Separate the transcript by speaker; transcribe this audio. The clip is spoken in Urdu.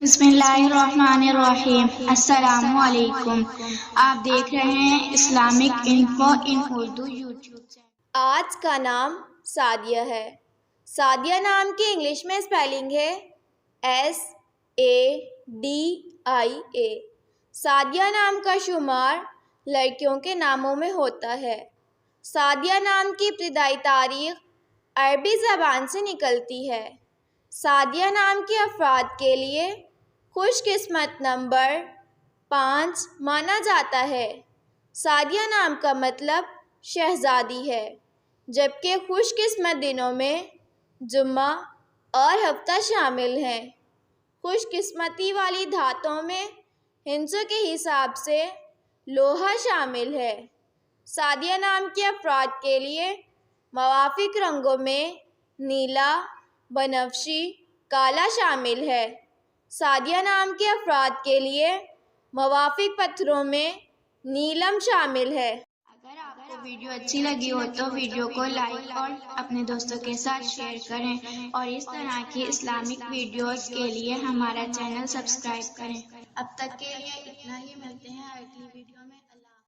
Speaker 1: بسم اللہ الرحمن الرحیم۔ السلام علیکم۔ آپ دیکھ رہے ہیں اسلامک انفو ان اردو یوٹیوب چینل۔
Speaker 2: آج کا نام سعدیہ ہے۔ سعدیہ نام کی انگلش میں اسپیلنگ ہے SADIA۔ سعدیہ نام کا شمار لڑکیوں کے ناموں میں ہوتا ہے۔ سعدیہ نام کی ابتدائی تاریخ عربی زبان سے نکلتی ہے۔ سعدیہ نام کے افراد کے لیے خوش قسمت نمبر 5 مانا جاتا ہے۔ سعدیہ نام کا مطلب شہزادی ہے، جبکہ خوش قسمت دنوں میں جمعہ اور ہفتہ شامل ہیں۔ خوش قسمتی والی دھاتوں میں ہندسوں کے حساب سے لوہا شامل ہے۔ سعدیہ نام کے افراد کے لیے موافق رنگوں میں نیلا، بنفشی، کالا شامل ہے۔ سعدیہ نام کے افراد کے لیے موافق پتھروں میں نیلم شامل ہے۔
Speaker 1: اگر آپ کو ویڈیو اچھی لگی ہو تو ویڈیو کو لائک اور اپنے دوستوں کے ساتھ شیئر کریں، اور اس طرح کی اسلامک ویڈیوز کے لیے ہمارا چینل سبسکرائب کریں۔ اب تک کے لیے اتنا ہی، ملتے ہیں اگلی ویڈیو میں۔